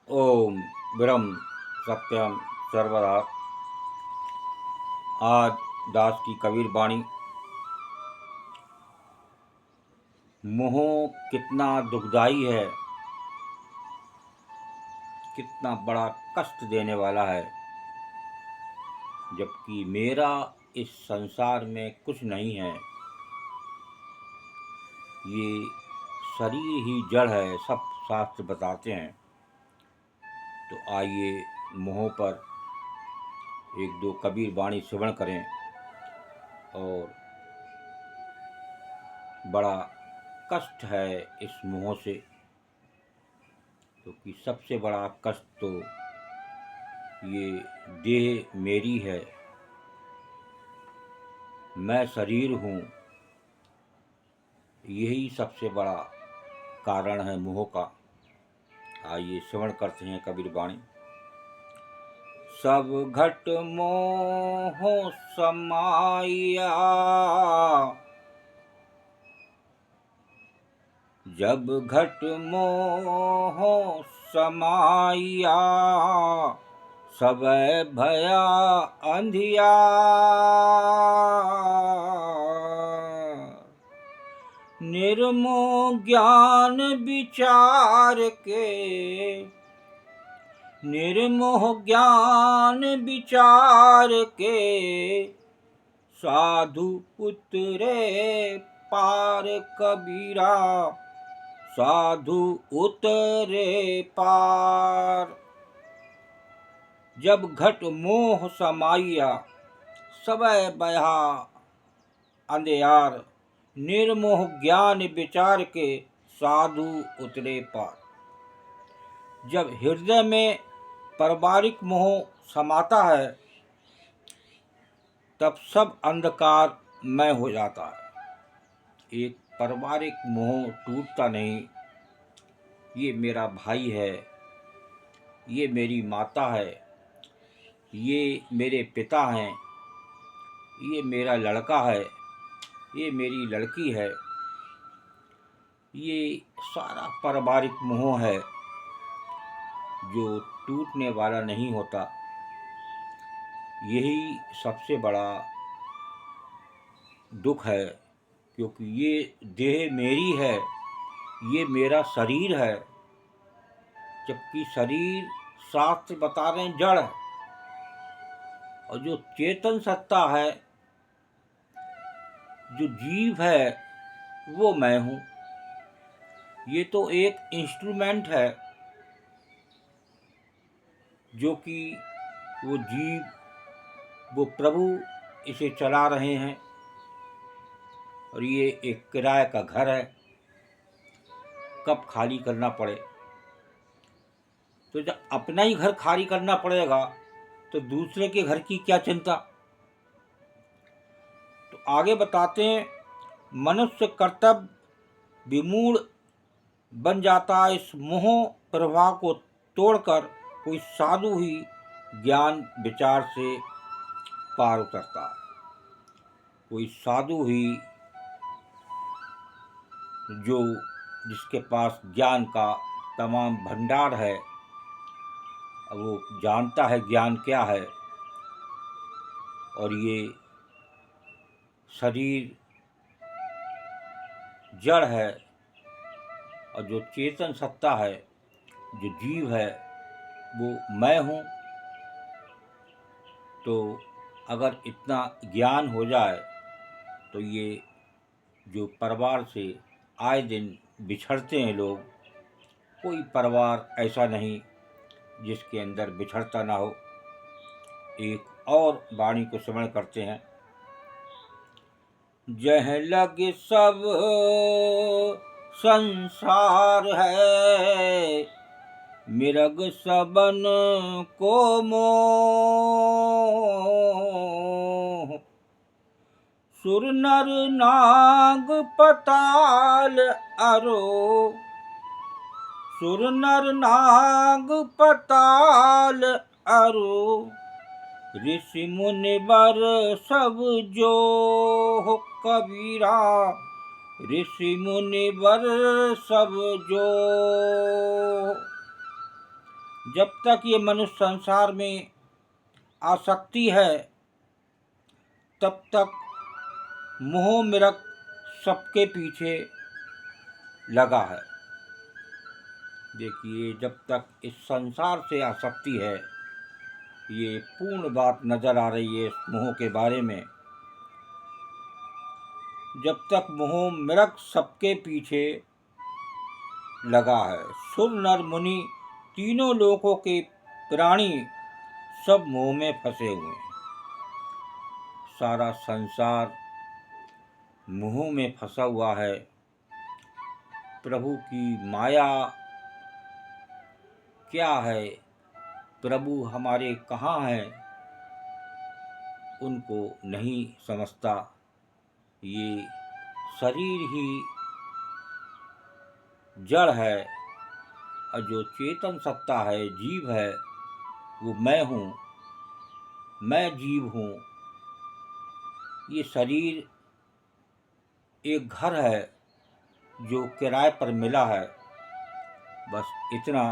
ओम ब्रह्म सत्यम सर्वदा। आज दास की कबीर वाणी। मोह कितना दुखदाई है, कितना बड़ा कष्ट देने वाला है। जबकि मेरा इस संसार में कुछ नहीं है, ये शरीर ही जड़ है, सब शास्त्र बताते हैं। तो आइए मोह पर एक दो कबीर वाणी श्रवण करें और बड़ा कष्ट है इस मोह से। क्योंकि सबसे बड़ा कष्ट तो ये देह मेरी है, मैं शरीर हूँ, यही सबसे बड़ा कारण है मोह का। आइए श्रवण करते हैं कबीर वाणी। सब घट मोह समाया, जब घट मोह समाया, सब भया अंधिया। निर्मोह ज्ञान विचार के, निर्मोह ज्ञान विचार के, साधु उतरे पार कबीरा, साधु उतरे पार। जब घट मोह समाइया, सबय बया अंधियार। निर्मोह ज्ञान विचार के, साधु उतरे पार। जब हृदय में पारिवारिक मोह समाता है, तब सब अंधकारमय हो जाता है। एक पारिवारिक मोह टूटता नहीं। ये मेरा भाई है, ये मेरी माता है, ये मेरे पिता हैं, ये मेरा लड़का है, ये मेरी लड़की है। ये सारा पारिवारिक मोह है जो टूटने वाला नहीं होता। यही सबसे बड़ा दुख है। क्योंकि ये देह मेरी है, ये मेरा शरीर है। जबकि शरीर शास्त्र बता रहे हैं जड़ है, और जो चेतन सत्ता है, जो जीव है, वो मैं हूँ। ये तो एक इंस्ट्रूमेंट है जो कि वो जीव, वो प्रभु इसे चला रहे हैं। और ये एक किराए का घर है, कब खाली करना पड़े। तो जब अपना ही घर खाली करना पड़ेगा तो दूसरे के घर की क्या चिंता। तो आगे बताते हैं, मनुष्य कर्तव्य विमूढ़ बन जाता है। इस मोह प्रभाव को तोड़कर कोई साधु ही ज्ञान विचार से पार उतरता है। कोई साधु ही जो जिसके पास ज्ञान का तमाम भंडार है, वो जानता है ज्ञान क्या है। और ये शरीर जड़ है, और जो चेतन सत्ता है, जो जीव है, वो मैं हूँ। तो अगर इतना ज्ञान हो जाए तो ये जो परिवार से आए दिन बिछड़ते हैं लोग, कोई परिवार ऐसा नहीं जिसके अंदर बिछड़ता ना हो। एक और वाणी को श्रवण करते हैं। जह लग सब संसार है, मिरग सबन को मोह। सुर नर नाग पताल अरो, सुर नर नाग पताल अरो। ऋषि मुनिवर सब जो हो कबीरा, ऋषि मुनिवर सब जो। जब तक ये मनुष्य संसार में आसक्ति है तब तक मोह मिरक सबके पीछे लगा है। देखिए, जब तक इस संसार से आसक्ति है, ये पूर्ण बात नज़र आ रही है इस मोह के बारे में। जब तक मोह मिरक सबके पीछे लगा है, सुर नर मुनि तीनों लोकों के प्राणी सब मोह में फंसे हुए हैं। सारा संसार मोह में फंसा हुआ है। प्रभु की माया क्या है, प्रभु हमारे कहाँ हैं, उनको नहीं समझता। ये शरीर ही जड़ है और जो चेतन सत्ता है, जीव है, वो मैं हूँ, मैं जीव हूँ। ये शरीर एक घर है जो किराए पर मिला है। बस इतना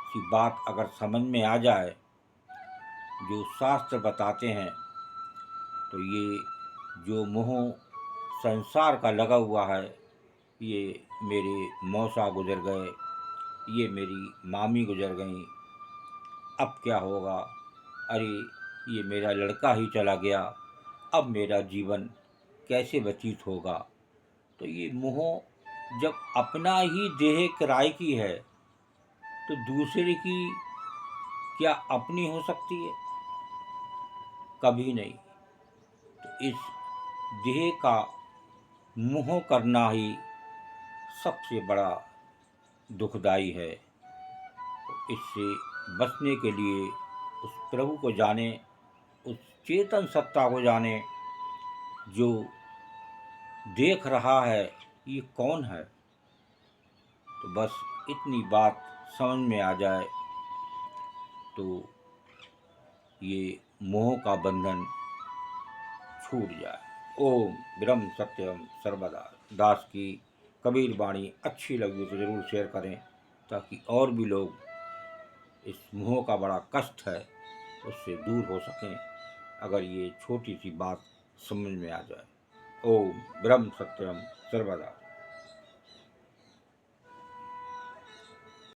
सी बात अगर समझ में आ जाए जो शास्त्र बताते हैं, तो ये जो मोह संसार का लगा हुआ है, ये मेरे मौसा गुजर गए, ये मेरी मामी गुजर गई, अब क्या होगा, अरे ये मेरा लड़का ही चला गया, अब मेरा जीवन कैसे व्यतीत होगा। तो ये मोह जब अपना ही देह किराए की है तो दूसरे की क्या अपनी हो सकती है? कभी नहीं। तो इस देह का मोह करना ही सबसे बड़ा दुखदाई है। तो इससे बचने के लिए उस प्रभु को जाने, उस चेतन सत्ता को जाने जो देख रहा है ये कौन है। तो बस इतनी बात समझ में आ जाए तो ये मोह का बंधन छूट जाए। ओम ब्रह्म सत्यम सर्वदा। दास की कबीर वाणी अच्छी लगी तो ज़रूर शेयर करें, ताकि और भी लोग इस मोह का बड़ा कष्ट है उससे दूर हो सकें, अगर ये छोटी सी बात समझ में आ जाए। ओम ब्रह्म सत्यम सर्वदा।